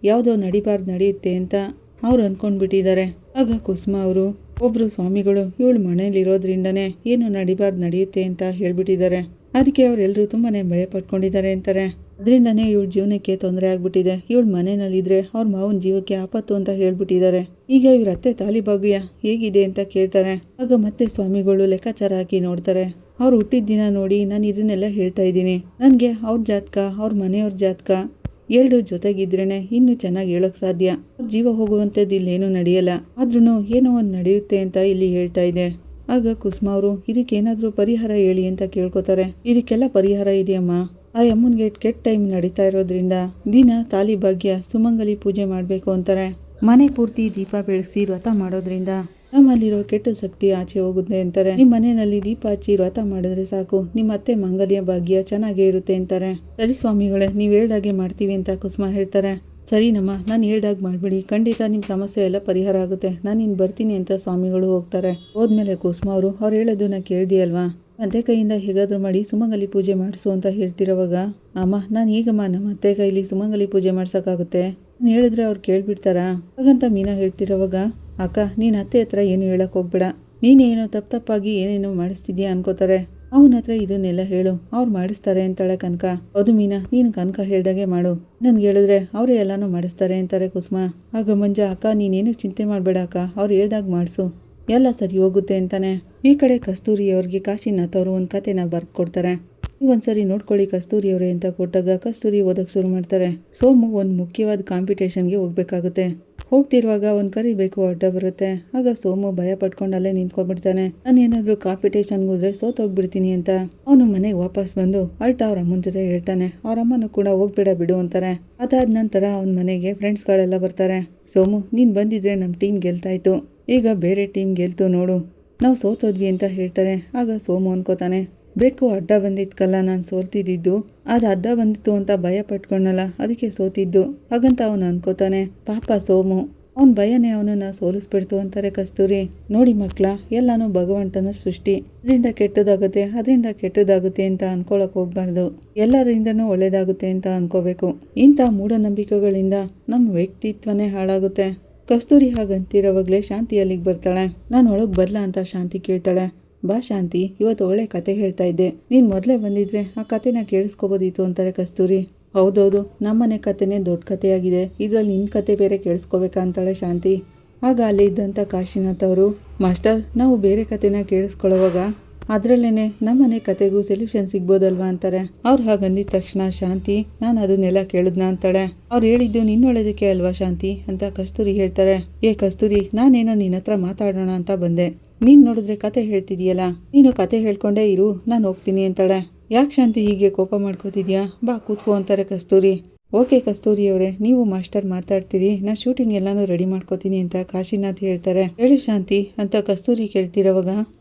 Speaker 1: ಯಾವುದೋ ನಡಿಬಾರ್ದು ನಡೆಯುತ್ತೆ ಅಂತ ಅವ್ರು ಅಂದ್ಕೊಂಡ್ಬಿಟ್ಟಿದ್ದಾರೆ. ಆಗ ಕುಸುಮ ಅವರು ಒಬ್ರು ಸ್ವಾಮಿಗಳು ಇವಳು ಮನೇಲಿರೋದ್ರಿಂದನೇ ಏನು ನಡಿಬಾರ್ದು ನಡೆಯುತ್ತೆ ಅಂತ ಹೇಳ್ಬಿಟ್ಟಿದ್ದಾರೆ. ಅದಕ್ಕೆ ಅವರೆಲ್ಲರೂ ತುಂಬಾನೇ ಭಯ ಪಡ್ಕೊಂಡಿದ್ದಾರೆ ಅಂತಾರೆ. ಅದರಿಂದನೇ ಇವಳ ಜೀವನಕ್ಕೆ ತೊಂದರೆ ಆಗ್ಬಿಟ್ಟಿದೆ. ಇವಳು ಮನೆಯಲ್ಲಿದ್ರೆ ಅವ್ರ ಮಾವನ ಜೀವಕ್ಕೆ ಆಪತ್ತು ಅಂತ ಹೇಳ್ಬಿಟ್ಟಿದ್ದಾರೆ. ಈಗ ಇವ್ರ ಅತ್ತೆ ತಾಲಿಭಾಗ್ಯ ಹೇಗಿದೆ ಅಂತ ಕೇಳ್ತಾರೆ. ಆಗ ಮತ್ತೆ ಸ್ವಾಮಿಗಳು ಲೆಕ್ಕಾಚಾರ ಹಾಕಿ ನೋಡ್ತಾರೆ. ಅವ್ರು ಹುಟ್ಟಿದ ದಿನ ನೋಡಿ ನಾನು ಇದನ್ನೆಲ್ಲ ಹೇಳ್ತಾ ಇದ್ದೀನಿ. ನನಗೆ ಅವ್ರ ಜಾತಕ ಅವ್ರ ಮನೆಯವ್ರ ಜಾತಕ ಎರಡು ಜೊತೆಗಿದ್ರೇನೆ ಇನ್ನೂ ಚೆನ್ನಾಗಿ ಹೇಳೋಕೆ ಸಾಧ್ಯ. ಅವ್ರ ಜೀವ ಹೋಗುವಂಥದ್ದು ಇಲ್ಲೇನೂ ನಡೆಯಲ್ಲ, ಆದ್ರೂ ಏನೋ ಒಂದು ನಡೆಯುತ್ತೆ ಅಂತ ಇಲ್ಲಿ ಹೇಳ್ತಾ ಇದೆ. ಆಗ ಕುಸುಮ ಅವರು ಇದಕ್ಕೇನಾದರೂ ಪರಿಹಾರ ಹೇಳಿ ಅಂತ ಕೇಳ್ಕೊತಾರೆ. ಇದಕ್ಕೆಲ್ಲ ಪರಿಹಾರ ಇದೆಯಮ್ಮ. ಆ ಅಮ್ಮನಿಗೆ ಕೆಟ್ಟ ಟೈಮ್ ನಡೀತಾ ಇರೋದ್ರಿಂದ ದಿನ ತಾಲಿ ಭಾಗ್ಯ ಸುಮಂಗಲಿ ಪೂಜೆ ಮಾಡಬೇಕು ಅಂತಾರೆ. ಮನೆ ಪೂರ್ತಿ ದೀಪ ಬೆಳೆಸಿ ವ್ರತ ಮಾಡೋದ್ರಿಂದ ನಮ್ಮಲ್ಲಿರೋ ಕೆಟ್ಟ ಶಕ್ತಿ ಆಚೆ ಹೋಗುತ್ತೆ ಅಂತಾರೆ. ನಿಮ್ಮ ಮನೆಯಲ್ಲಿ ದೀಪ ಹಚ್ಚಿ ವ್ರತ ಮಾಡಿದ್ರೆ ಸಾಕು, ನಿಮ್ಮ ಅತ್ತೆ ಮಂಗಲ್ಯ ಭಾಗ್ಯ ಚೆನ್ನಾಗೇ ಇರುತ್ತೆ ಅಂತಾರೆ. ಸರಿ ಸ್ವಾಮಿಗಳೇ, ನೀವು ಹೇಳ್ದಾಗೆ ಮಾಡ್ತೀವಿ ಅಂತ ಕುಸುಮ ಹೇಳ್ತಾರೆ. ಸರಿನಮ್ಮ, ನಾನು ಹೇಳ್ದಾಗ ಮಾಡಿಬಿಡಿ, ಖಂಡಿತ ನಿಮ್ಮ ಸಮಸ್ಯೆ ಎಲ್ಲ ಪರಿಹಾರ ಆಗುತ್ತೆ, ನಾನು ಇನ್ನು ಬರ್ತೀನಿ ಅಂತ ಸ್ವಾಮಿಗಳು ಹೋಗ್ತಾರೆ. ಹೋದ್ಮೇಲೆ ಕುಸುಮ ಅವರು ಅವ್ರು ಹೇಳೋದನ್ನ ಕೇಳ್ದಿಯಲ್ವಾ, ಅತ್ತೆ ಕೈಯಿಂದ ಹೇಗಾದರೂ ಮಾಡಿ ಸುಮಂಗಲಿ ಪೂಜೆ ಮಾಡಿಸು ಅಂತ ಹೇಳ್ತಿರೋವಾಗ, ಅಮ್ಮ ನಾನು ಈಗಮ್ಮ ನಮ್ಮ ಅತ್ತೆ ಕೈಲಿ ಸುಮಂಗಲಿ ಪೂಜೆ ಮಾಡ್ಸೋಕ್ಕಾಗುತ್ತೆ, ನಾನು ಹೇಳಿದ್ರೆ ಅವ್ರು ಕೇಳ್ಬಿಡ್ತಾರಾ ಹಾಗಂತ ಮೀನಾ ಹೇಳ್ತಿರೋವಾಗ, ಅಕ್ಕ ನೀನು ಅತ್ತೆ ಹತ್ರ ಏನು ಹೇಳಕ್ಕೆ ಹೋಗ್ಬೇಡ, ನೀನೇನೋ ತಪ್ಪಾಗಿ ಏನೇನೋ ಮಾಡಿಸ್ತಿದ್ಯಾ ಅನ್ಕೋತಾರೆ, ಅವನ ಹತ್ರ ಇದನ್ನೆಲ್ಲ ಹೇಳು, ಅವ್ರು ಮಾಡಿಸ್ತಾರೆ ಅಂತಾಳೆ ಕನಕ. ಹೌದು ಮೀನಾ, ನೀನು ಕನಕ ಹೇಳ್ದಾಗೆ ಮಾಡು, ನನ್ಗೆ ಹೇಳಿದ್ರೆ ಅವರೇ ಎಲ್ಲಾನು ಮಾಡಿಸ್ತಾರೆ ಅಂತಾರೆ ಕುಸುಮ. ಆಗ ಮಂಜ, ಅಕ್ಕ ನೀನೇನು ಚಿಂತೆ ಮಾಡಬೇಡ ಅಕ್ಕ, ಅವ್ರು ಹೇಳ್ದಾಗ ಮಾಡಿಸು, ಎಲ್ಲ ಸರಿ ಹೋಗುತ್ತೆ ಅಂತಾನೆ. ಈ ಕಡೆ ಕಸ್ತೂರಿ ಅವ್ರಿಗೆ ಕಾಶಿನಾಥ್ ಅವರು ಒಂದು ಕತೆನ ಬರ್ದು ಕೊಡ್ತಾರೆ. ಒಂದ್ಸರಿ ನೋಡ್ಕೊಳ್ಳಿ ಕಸ್ತೂರಿ ಅವರೇ ಅಂತ ಕೊಟ್ಟಾಗ ಕಸ್ತೂರಿ ಓದಕ್ಕೆ ಶುರು ಮಾಡ್ತಾರೆ. ಸೋಮು ಒಂದು ಮುಖ್ಯವಾದ ಕಾಂಪಿಟೇಷನ್ಗೆ ಹೋಗ್ಬೇಕಾಗುತ್ತೆ. ಹೋಗ್ತಿರುವಾಗ ಒಂದು ಕರಿಬೇಕು ಅಡ್ಡ ಬರುತ್ತೆ. ಆಗ ಸೋಮು ಭಯ ಪಡ್ಕೊಂಡು ಅಲ್ಲೇ ನಿಂತ್ಕೊಂಡ್ಬಿಡ್ತಾನೆ. ನಾನು ಏನಾದರೂ ಕಾಂಪಿಟೇಷನ್ಗೆ ಹೋದ್ರೆ ಸೋತೋಗ್ಬಿಡ್ತೀನಿ ಅಂತ. ಅವನು ಮನೆಗೆ ವಾಪಸ್ ಬಂದು ಅಳ್ತಾ ಅವ್ರ ಅಮ್ಮನ ಜೊತೆ ಹೇಳ್ತಾನೆ. ಅವ್ರ ಅಮ್ಮನೂ ಕೂಡ ಹೋಗ್ಬೇಡ ಬಿಡು ಅಂತಾರೆ. ಅದಾದ ನಂತರ ಅವನ ಮನೆಗೆ ಫ್ರೆಂಡ್ಸ್ಗಳೆಲ್ಲ ಬರ್ತಾರೆ. ಸೋಮು, ನೀನು ಬಂದಿದ್ರೆ ನಮ್ಮ ಟೀಮ್ ಗೆಲ್ತಾ ಇತ್ತು, ಈಗ ಬೇರೆ ಟೀಮ್ ಗೆಲ್ತು ನೋಡು, ನಾವು ಸೋತೋದ್ವಿ ಅಂತ ಹೇಳ್ತಾರೆ. ಆಗ ಸೋಮು ಅನ್ಕೋತಾನೆ, ಬೇಕು ಅಡ್ಡ ಬಂದಿದ್ಕಲ್ಲ ನಾನು ಸೋಲ್ತಿದ್ದು, ಅದು ಅಡ್ಡ ಬಂದಿತ್ತು ಅಂತ ಭಯ ಪಟ್ಕೊಂಡಲ್ಲ, ಅದಕ್ಕೆ ಸೋತಿದ್ದು ಹಾಗಂತ ಅವನು ಅನ್ಕೋತಾನೆ. ಪಾಪ ಸೋಮು, ಅವನ ಭಯನೇ ಅವನನ್ನ ಸೋಲಿಸ್ಬಿಡ್ತು ಅಂತಾರೆ ಕಸ್ತೂರಿ. ನೋಡಿ ಮಕ್ಕಳ, ಎಲ್ಲಾನು ಭಗವಂತನ ಸೃಷ್ಟಿ, ಅದರಿಂದ ಕೆಟ್ಟದಾಗುತ್ತೆ ಅಂತ ಅನ್ಕೊಳಕ್ ಹೋಗ್ಬಾರ್ದು, ಎಲ್ಲರಿಂದನೂ ಒಳ್ಳೇದಾಗುತ್ತೆ ಅಂತ ಅನ್ಕೋಬೇಕು. ಇಂಥ ಮೂಢನಂಬಿಕೆಗಳಿಂದ ನಮ್ಮ ವ್ಯಕ್ತಿತ್ವನೇ ಹಾಳಾಗುತ್ತೆ. ಕಸ್ತೂರಿ ಹಾಗಂತಿರೋವಾಗಲೇ ಶಾಂತಿ ಅಲ್ಲಿಗೆ ಬರ್ತಾಳೆ. ನಾನು ಒಳಗೆ ಬರ್ಲಾ ಅಂತ ಶಾಂತಿ ಕೇಳ್ತಾಳೆ. ಬಾ ಶಾಂತಿ, ಇವತ್ತು ಒಳ್ಳೆ ಕತೆ ಹೇಳ್ತಾ ಇದ್ದೆ, ನೀನು ಮೊದಲೇ ಬಂದಿದ್ರೆ ಆ ಕತೆನ ಕೇಳಿಸ್ಕೋಬೋದಿತ್ತು ಅಂತಾರೆ ಕಸ್ತೂರಿ. ಹೌದೌದು, ನಮ್ಮನೆ ಕತೆನೇ ದೊಡ್ಡ ಕತೆಯಾಗಿದೆ, ಇದರಲ್ಲಿ ನಿನ್ನ ಕತೆ ಬೇರೆ ಕೇಳಿಸ್ಕೋಬೇಕಾ ಅಂತಾಳೆ ಶಾಂತಿ. ಆಗ ಅಲ್ಲಿ ಇದ್ದಂಥ ಕಾಶಿನಾಥ್ ಅವರು, ಮಾಸ್ಟರ್ ನಾವು ಬೇರೆ ಕತೆನ ಕೇಳಿಸ್ಕೊಳ್ಳೋವಾಗ ಅದರಲ್ಲೇನೆ ನಮ್ಮನೆ ಕತೆಗೂ ಸೊಲ್ಯೂಷನ್ ಸಿಗ್ಬೋದಲ್ವಾ ಅಂತಾರೆ. ಅವ್ರು ಹಾಗಂದಿದ ತಕ್ಷಣ ಶಾಂತಿ, ನಾನು ಅದನ್ನೆಲ್ಲ ಕೇಳಿದ್ನ ಅಂತಾಳೆ. ಅವ್ರು ಹೇಳಿದ್ದು ನಿನ್ನೊಳ್ಳೇದಕ್ಕೆ ಅಲ್ವಾ ಶಾಂತಿ ಅಂತ ಕಸ್ತೂರಿ ಹೇಳ್ತಾರೆ. ಏ ಕಸ್ತೂರಿ, ನಾನೇನೋ ನಿನ್ನ ಹತ್ರ ಮಾತಾಡೋಣ ಅಂತ ಬಂದೆ, ನೀನು ನೋಡಿದ್ರೆ ಕತೆ ಹೇಳ್ತಿದೀಯಲ್ಲ, ನೀನು ಕತೆ ಹೇಳ್ಕೊಂಡೇ ಇರು, ನಾನು ಹೋಗ್ತೀನಿ ಅಂತಾಳೆ. ಯಾಕೆ ಶಾಂತಿ ಹೀಗೆ ಕೋಪ ಮಾಡ್ಕೋತಿದ್ಯಾ, ಬಾ ಕೂತ್ಕೋ ಅಂತಾರೆ ಕಸ್ತೂರಿ. ಓಕೆ ಕಸ್ತೂರಿ ಅವರೇ, ನೀವು ಮಾಸ್ಟರ್ ಮಾತಾಡ್ತೀರಿ, ನಾನು ಶೂಟಿಂಗ್ ಎಲ್ಲಾನು ರೆಡಿ ಮಾಡ್ಕೋತೀನಿ ಅಂತ ಕಾಶಿನಾಥ್ ಹೇಳ್ತಾರೆ. ಹೇಳಿ ಶಾಂತಿ ಅಂತ ಕಸ್ತೂರಿ ಕೇಳ್ತಿರೋವಾಗ,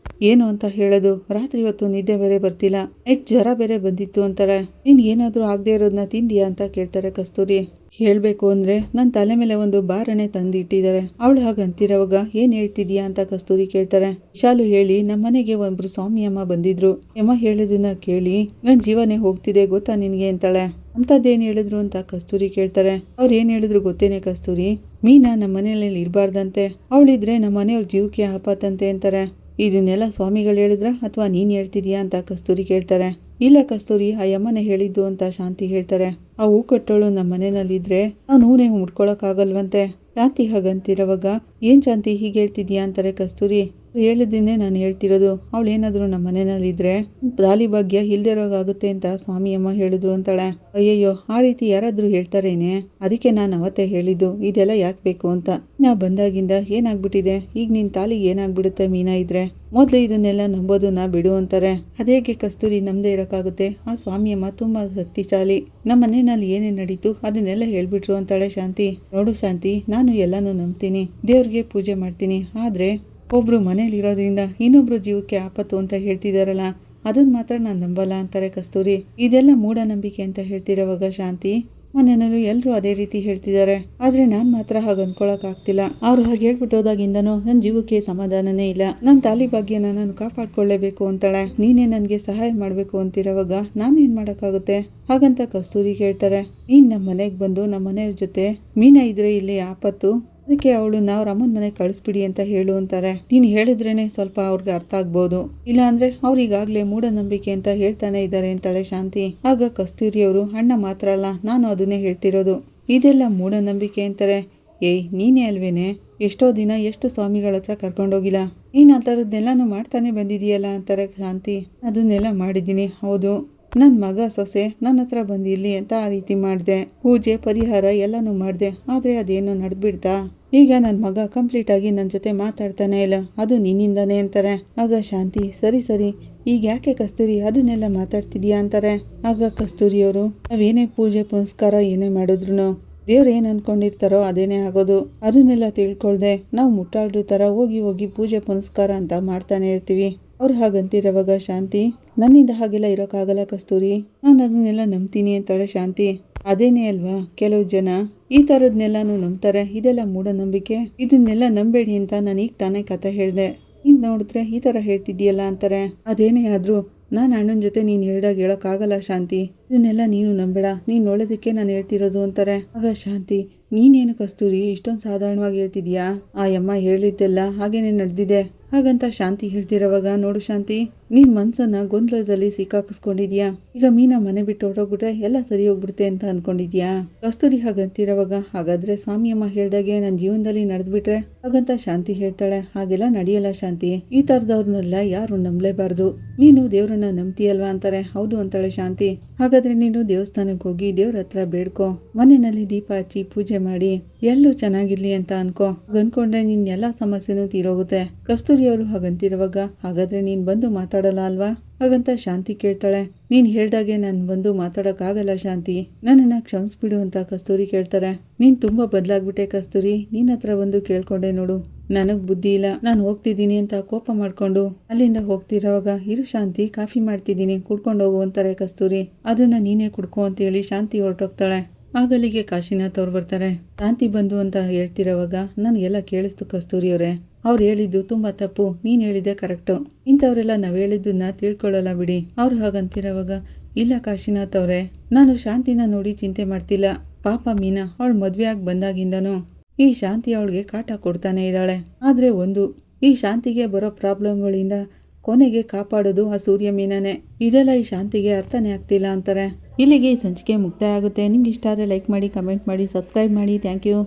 Speaker 1: ಏನು ಅಂತ ಹೇಳೋದು, ರಾತ್ರಿ ಹೊತ್ತು ನಿದ್ದೆ ಬೇರೆ ಬರ್ತಿಲ್ಲ, ನೈಟ್ ಜ್ವರ ಬೇರೆ ಬಂದಿತ್ತು ಅಂತಾರೆ. ನೀನು ಏನಾದರೂ ಆಗದೆ ಇರೋದನ್ನ ತಿಂದಿಯಾ ಅಂತ ಕೇಳ್ತಾರೆ ಕಸ್ತೂರಿ. ಹೇಳಬೇಕು ಅಂದರೆ ನನ್ನ ತಲೆ ಮೇಲೆ ಒಂದು ಬಾರಣೆ ತಂದು ಇಟ್ಟಿದ್ದಾರೆ. ಅವಳು ಹಾಗಂತಿರೋವಾಗ ಏನು ಹೇಳ್ತಿದ್ಯಾ ಅಂತ ಕಸ್ತೂರಿ ಕೇಳ್ತಾರೆ. ವಿಶಾಲು ಹೇಳಿ ನಮ್ಮ ಮನೆಗೆ ಒಬ್ಬರು ಸ್ವಾಮಿ ಅಮ್ಮ ಬಂದಿದ್ರು, ಅಮ್ಮ ಹೇಳಿದನ್ನ ಕೇಳಿ ನನ್ನ ಜೀವನೇ ಹೋಗ್ತಿದೆ ಗೊತ್ತಾ ನಿನಗೆ ಅಂತಾಳೆ. ಅಂಥದ್ದೇನು ಹೇಳಿದ್ರು ಅಂತ ಕಸ್ತೂರಿ ಕೇಳ್ತಾರೆ. ಅವ್ರು ಏನು ಹೇಳಿದ್ರು ಗೊತ್ತೇನೆ ಕಸ್ತೂರಿ, ಮೀನಾ ನಮ್ಮ ಮನೆಯಲ್ಲಿ ಇರಬಾರ್ದಂತೆ, ಅವಳಿದ್ರೆ ನಮ್ಮ ಮನೆಯವ್ರ ಜೀವಕ್ಕೆ ಆಪಾತಂತೆ ಅಂತಾರೆ. ಇದನ್ನೆಲ್ಲ ಸ್ವಾಮಿಗಳು ಹೇಳಿದ್ರ ಅಥವಾ ನೀನು ಹೇಳ್ತಿದ್ಯಾ ಅಂತ ಕಸ್ತೂರಿ ಕೇಳ್ತಾರೆ. ಇಲ್ಲ ಕಸ್ತೂರಿ, ಆ ಅಮ್ಮನೇ ಹೇಳಿದ್ದು ಅಂತ ಶಾಂತಿ ಹೇಳ್ತಾರೆ. ಆ ಹೂ ಕಟ್ಟೋಳು ನಮ್ಮ ಮನೆಯಲ್ಲಿದ್ರೆ ನಾನು ಹೂನೇ ಮುಡ್ಕೊಳಕ್ಕಾಗಲ್ವಂತೆ. ಶಾಂತಿ ಹಾಗಂತಿರೋವಾಗ ಏನ್ ಶಾಂತಿ ಹೀಗೆ ಹೇಳ್ತಿದ್ಯಾ ಅಂತಾರೆ ಕಸ್ತೂರಿ. ಹೇಳಿದ್ದನ್ನೇ ನಾನು ಹೇಳ್ತಿರೋದು. ಅವಳು ಏನಾದ್ರು ನಮ್ಮ ಮನೆಯಲ್ಲಿದ್ರೆ ದಾಲಿ ಭಾಗ್ಯ ಇಲ್ದಿರೋಗಾಗುತ್ತೆ ಅಂತ ಸ್ವಾಮಿಯಮ್ಮ ಹೇಳಿದ್ರು ಅಂತಾಳೆ. ಅಯ್ಯಯ್ಯೋ, ಆ ರೀತಿ ಯಾರಾದ್ರೂ ಹೇಳ್ತಾರೇನೆ? ಅದಕ್ಕೆ ನಾನು ಅವತ್ತೇ ಹೇಳಿದ್ದು ಇದೆಲ್ಲ ಯಾಕೆ ಬೇಕು ಅಂತ. ನಾ ಬಂದಾಗಿಂದ ಏನಾಗ್ಬಿಟ್ಟಿದೆ, ಈಗ ನಿನ್ ತಾಲಿಗೆ ಏನಾಗ್ಬಿಡುತ್ತೆ ಮೀನಾ ಇದ್ರೆ? ಮೊದ್ಲು ಇದನ್ನೆಲ್ಲ ನಂಬೋದನ್ನ ಬಿಡು ಅಂತಾರೆ. ಅದೇಗೆ ಕಸ್ತೂರಿ ನಮ್ದೇ ಇರೋಕ್ಕಾಗುತ್ತೆ? ಆ ಸ್ವಾಮಿಯಮ್ಮ ತುಂಬಾ ಶಕ್ತಿಶಾಲಿ. ನಮ್ಮ ಮನೆಯಲ್ಲಿ ಏನೇನ್ ನಡೀತು ಅದನ್ನೆಲ್ಲ ಹೇಳ್ಬಿಟ್ರು ಅಂತಾಳೆ ಶಾಂತಿ. ನೋಡು ಶಾಂತಿ, ನಾನು ಎಲ್ಲಾನು ನಂಬ್ತೀನಿ, ದೇವ್ರಿಗೆ ಪೂಜೆ ಮಾಡ್ತೀನಿ. ಆದ್ರೆ ಒಬ್ರು ಮನೇಲಿರೋದ್ರಿಂದ ಇನ್ನೊಬ್ರು ಜೀವಕ್ಕೆ ಆಪತ್ತು ಅಂತ ಹೇಳ್ತಿದಾರಲ್ಲ, ಅದನ್ನ ಮಾತ್ರ ನಾನು ನಂಬಲ್ಲ ಅಂತಾರೆ ಕಸ್ತೂರಿ. ಇದೆಲ್ಲ ಮೂಢನಂಬಿಕೆ ಅಂತ ಹೇಳ್ತಿರೋವಾಗ ಶಾಂತಿ, ಮನೆಯಲ್ಲೂ ಎಲ್ಲರೂ ಅದೇ ರೀತಿ ಹೇಳ್ತಿದ್ದಾರೆ, ಆದ್ರೆ ನಾನ್ ಮಾತ್ರ ಹಾಗೆ ಅನ್ಕೊಳಕ್ ಆಗ್ತಿಲ್ಲ. ಅವ್ರು ಹಾಗೆ ಹೇಳ್ಬಿಟ್ಟು ಹೋದಾಗಿಂದನೂ ನನ್ನ ಜೀವಕ್ಕೆ ಸಮಾಧಾನನೇ ಇಲ್ಲ. ನನ್ನ ತಾಲಿ ಭಾಗ್ಯನ ನಾನು ಕಾಪಾಡ್ಕೊಳ್ಳೇಬೇಕು ಅಂತಾಳೆ. ನೀನೇ ನನ್ಗೆ ಸಹಾಯ ಮಾಡ್ಬೇಕು ಅಂತಿರೋವಾಗ ನಾನೇನ್ ಮಾಡಕ್ಕಾಗುತ್ತೆ? ಹಾಗಂತ ಕಸ್ತೂರಿ ಹೇಳ್ತಾರೆ, ನೀನ್ ನಮ್ಮ ಮನೆಗೆ ಬಂದು ನಮ್ಮ ಮನೆಯವ್ರ ಜೊತೆ ಮೀನಾ ಇದ್ರೆ ಇಲ್ಲಿ ಆಪತ್ತು, ಅದಕ್ಕೆ ಅವಳನ್ನ ಅವ್ರ ಅಮ್ಮನ ಮನೆಗೆ ಕಳಿಸ್ಬಿಡಿ ಅಂತ ಹೇಳು ಅಂತಾರೆ. ನೀನು ಹೇಳಿದ್ರೇನೆ ಸ್ವಲ್ಪ ಅವ್ರಿಗೆ ಅರ್ಥ ಆಗ್ಬೋದು, ಇಲ್ಲ ಅಂದ್ರೆ ಅವ್ರಿಗಾಗ್ಲೇ ಮೂಢನಂಬಿಕೆ ಅಂತ ಹೇಳ್ತಾನೆ ಇದ್ದಾರೆ ಅಂತಾಳೆ ಶಾಂತಿ. ಆಗ ಕಸ್ತೂರಿ ಅವರು, ಅಣ್ಣ ಮಾತ್ರ ಅಲ್ಲ, ನಾನು ಅದನ್ನೇ ಹೇಳ್ತಿರೋದು, ಇದೆಲ್ಲ ಮೂಢನಂಬಿಕೆ ಅಂತಾರೆ. ಏಯ್, ನೀನೇ ಅಲ್ವೇನೆ ಎಷ್ಟೋ ದಿನ ಎಷ್ಟು ಸ್ವಾಮಿಗಳ ಹತ್ರ ಕರ್ಕೊಂಡೋಗಿಲ್ಲ, ನೀನ್ ಆ ಥರದ್ದನ್ನೆಲ್ಲಾನು ಮಾಡ್ತಾನೆ ಬಂದಿದೀಯಲ್ಲ ಅಂತಾರೆ ಶಾಂತಿ. ಅದನ್ನೆಲ್ಲ ಮಾಡಿದ್ದೀನಿ, ಹೌದು. ನನ್ನ ಮಗ ಸೊಸೆ ನನ್ನ ಹತ್ರ ಬಂದಿರ್ಲಿ ಅಂತ ಆ ರೀತಿ ಮಾಡಿದೆ, ಪೂಜೆ ಪರಿಹಾರ ಎಲ್ಲನೂ ಮಾಡಿದೆ. ಆದರೆ ಅದೇನೋ ನಡೆದ್ಬಿಡ್ತಾ? ಈಗ ನನ್ನ ಮಗ ಕಂಪ್ಲೀಟ್ ಆಗಿ ನನ್ನ ಜೊತೆ ಮಾತಾಡ್ತಾನೆ ಇಲ್ಲ, ಅದು ನಿನ್ನಿಂದಾನೆ ಅಂತಾರೆ. ಆಗ ಶಾಂತಿ, ಸರಿ ಸರಿ, ಈಗ ಯಾಕೆ ಕಸ್ತೂರಿ ಅದನ್ನೆಲ್ಲ ಮಾತಾಡ್ತಿದ್ಯಾ ಅಂತಾರೆ. ಆಗ ಕಸ್ತೂರಿಯವರು, ನಾವೇನೇ ಪೂಜೆ ಪುನಸ್ಕಾರ ಏನೇ ಮಾಡಿದ್ರು ದೇವ್ರು ಏನು ಅನ್ಕೊಂಡಿರ್ತಾರೋ ಅದೇನೇ ಆಗೋದು. ಅದನ್ನೆಲ್ಲ ತಿಳ್ಕೊಳ್ದೆ ನಾವು ಮುಟ್ಟಾಳ್ರ ಥರ ಹೋಗಿ ಹೋಗಿ ಪೂಜೆ ಪುನಸ್ಕಾರ ಅಂತ ಮಾಡ್ತಾನೆ ಇರ್ತೀವಿ. ಅವ್ರು ಹಾಗಂತಿರೋವಾಗ ಶಾಂತಿ, ನನ್ನಿಂದ ಹಾಗೆಲ್ಲ ಇರೋಕ್ಕಾಗಲ್ಲ ಕಸ್ತೂರಿ, ನಾನು ಅದನ್ನೆಲ್ಲ ನಂಬ್ತೀನಿ ಅಂತಾಳೆ ಶಾಂತಿ. ಅದೇನೇ ಅಲ್ವಾ, ಕೆಲವು ಜನ ಈ ಥರದ್ನೆಲ್ಲಾನು ನಂಬ್ತಾರೆ, ಇದೆಲ್ಲ ಮೂಢನಂಬಿಕೆ, ಇದನ್ನೆಲ್ಲ ನಂಬೇಡಿ ಅಂತ ನಾನು ಈಗ ತಾನೇ ಕತೆ ಹೇಳಿದೆ, ನೀನು ನೋಡಿದ್ರೆ ಈ ಥರ ಹೇಳ್ತಿದ್ದೀಯಲ್ಲ ಅಂತಾರೆ. ಅದೇನೇ ಆದರೂ ನಾನು ಅಣ್ಣನ ಜೊತೆ ನೀನು ಹೇಳ್ದಾಗ ಹೇಳೋಕ್ಕಾಗಲ್ಲ ಶಾಂತಿ, ಇದನ್ನೆಲ್ಲ ನೀನು ನಂಬೇಡ, ನೀನು ನೋಡೋದಕ್ಕೆ ನಾನು ಹೇಳ್ತಿರೋದು ಅಂತಾರೆ. ಆಗ ಶಾಂತಿ, ನೀನೇನು ಕಸ್ತೂರಿ ಇಷ್ಟೊಂದು ಸಾಧಾರಣವಾಗಿ ಹೇಳ್ತಿದ್ಯಾ? ಆ ಅಮ್ಮ ಹೇಳಿದ್ದೆಲ್ಲ ಹಾಗೇನೆ ನಡೆದಿದೆ ಹಾಗಂತ ಶಾಂತಿ ಹೇಳ್ತಿರೋವಾಗ, ನೋಡು ಶಾಂತಿ, ನೀನ್ ಮನ್ಸನ್ನ ಗೊಂದಲದಲ್ಲಿ ಸಿಕ್ಕಾಕಿಸ್ಕೊಂಡಿದ್ಯಾ. ಈಗ ಮೀನಾ ಮನೆ ಬಿಟ್ಟು ಹೊರಟೋಗ್ಬಿಟ್ರೆ ಎಲ್ಲ ಸರಿ ಹೋಗ್ಬಿಡುತ್ತೆ ಅಂತ ಅನ್ಕೊಂಡಿದ್ಯಾ? ಕಸ್ತೂರಿ ಹಾಗಂತಿರೋವಾಗ, ಹಾಗಾದ್ರೆ ಸ್ವಾಮಿಯಮ್ಮ ಹೇಳ್ದಾಗೆ ನನ್ನ ಜೀವನದಲ್ಲಿ ನಡೆದ್ಬಿಟ್ರೆ? ಹಾಗಂತ ಶಾಂತಿ ಹೇಳ್ತಾಳೆ, ಹಾಗೆಲ್ಲ ನಡೆಯಲ್ಲ ಶಾಂತಿ, ಈ ಥರದವ್ರನ್ನೆಲ್ಲ ಯಾರು ನಂಬಲೇಬಾರ್ದು. ನೀನು ದೇವ್ರನ್ನ ನಂಬ್ತೀಯಲ್ವಾ ಅಂತಾರೆ. ಹೌದು ಅಂತಾಳೆ ಶಾಂತಿ. ಹಾಗಾದ್ರೆ ನೀನು ದೇವಸ್ಥಾನಕ್ಕೆ ಹೋಗಿ ದೇವ್ರ ಹತ್ರ ಬೇಡ್ಕೊ, ಮನೆಯಲ್ಲಿ ದೀಪ ಹಚ್ಚಿ ಪೂಜೆ ಮಾಡಿ ಎಲ್ಲೂ ಚೆನ್ನಾಗಿರ್ಲಿ ಅಂತ ಅನ್ಕೋ. ಅನ್ಕೊಂಡ್ರೆ ನಿನ್ ಎಲ್ಲಾ ಸಮಸ್ಯೆನೂ ತೀರೋಗುತ್ತೆ. ಕಸ್ತೂರಿಯವರು ಹಾಗಂತಿರುವಾಗ, ಹಾಗಾದ್ರೆ ನೀನ್ ಬಂದು ಮಾತಾಡಲ್ಲ ಅಲ್ವಾ? ಹಾಗಂತ ಶಾಂತಿ ಕೇಳ್ತಾಳೆ. ನೀನ್ ಹೇಳ್ದಾಗೆ ನಾನು ಬಂದು ಮಾತಾಡೋಕ್ಕಾಗಲ್ಲ ಶಾಂತಿ, ನನ್ನನ್ನ ಕ್ಷಮಿಸ್ಬಿಡು ಅಂತ ಕಸ್ತೂರಿ ಕೇಳ್ತಾರೆ. ನೀನ್ ತುಂಬಾ ಬದಲಾಗ್ಬಿಟ್ಟೆ ಕಸ್ತೂರಿ, ನಿನ್ನ ಹತ್ರ ಬಂದು ಕೇಳ್ಕೊಂಡೆ ನೋಡು, ನನಗ್ ಬುದ್ಧಿ ಇಲ್ಲ, ನಾನು ಹೋಗ್ತಿದ್ದೀನಿ ಅಂತ ಕೋಪ ಮಾಡ್ಕೊಂಡು ಅಲ್ಲಿಂದ ಹೋಗ್ತಿರೋವಾಗ, ಇರು ಶಾಂತಿ, ಕಾಫಿ ಮಾಡ್ತಿದ್ದೀನಿ, ಕುಡ್ಕೊಂಡು ಹೋಗು ಅಂತಾರೆ ಕಸ್ತೂರಿ. ಅದನ್ನ ನೀನೇ ಕುಡ್ಕೋ ಅಂತ ಹೇಳಿ ಶಾಂತಿ ಹೊರಟೋಗ್ತಾಳೆ. ಆಗಲಿಗೆ ಕಾಶಿನಾಥ್ ಅವ್ರು ಬರ್ತಾರೆ. ಶಾಂತಿ ಬಂದು ಅಂತ ಹೇಳ್ತಿರೋವಾಗ ನನಗೆಲ್ಲ ಕೇಳಿಸ್ತು ಕಸ್ತೂರಿಯವರೇ, ಅವ್ರು ಹೇಳಿದ್ದು ತುಂಬಾ ತಪ್ಪು, ನೀನ್ ಹೇಳಿದ್ದೆ ಕರೆಕ್ಟು, ಇಂಥವ್ರೆಲ್ಲ ನಾವ್ ಹೇಳಿದ್ದನ್ನ ತಿಳ್ಕೊಳ್ಳಲ್ಲ ಬಿಡಿ. ಅವ್ರು ಹಾಗಂತಿರೋವಾಗ, ಇಲ್ಲ ಕಾಶಿನಾಥ್ ಅವ್ರೆ, ನಾನು ಶಾಂತಿನ ನೋಡಿ ಚಿಂತೆ ಮಾಡ್ತಿಲ್ಲ. ಪಾಪ ಮೀನಾ ಅವಳು ಮದ್ವೆ ಆಗಿ ಬಂದಾಗಿಂದನೂ ಈ ಶಾಂತಿ ಅವಳಿಗೆ ಕಾಟ ಕೊಡ್ತಾನೆ ಇದ್ದಾಳೆ. ಆದ್ರೆ ಈ ಶಾಂತಿಗೆ ಬರೋ ಪ್ರಾಬ್ಲಮ್ಗಳಿಂದ ಕೊನೆಗೆ ಕಾಪಾಡೋದು ಆ ಸೂರ್ಯ ಮೀನಾನೆ. ಇದೆಲ್ಲ ಈ ಶಾಂತಿಗೆ ಅರ್ಥನೇ ಆಗ್ತಿಲ್ಲ ಅಂತಾರೆ. ಇಲ್ಲಿಗೆ ಈ ಸಂಚಿಕೆ ಮುಕ್ತಾಯ ಆಗುತ್ತೆ. ನಿಮ್ಗೆ ಇಷ್ಟ ಆದರೆ ಲೈಕ್ ಮಾಡಿ, ಕಮೆಂಟ್ ಮಾಡಿ, ಸಬ್ಸ್ಕ್ರೈಬ್ ಮಾಡಿ. Thank you.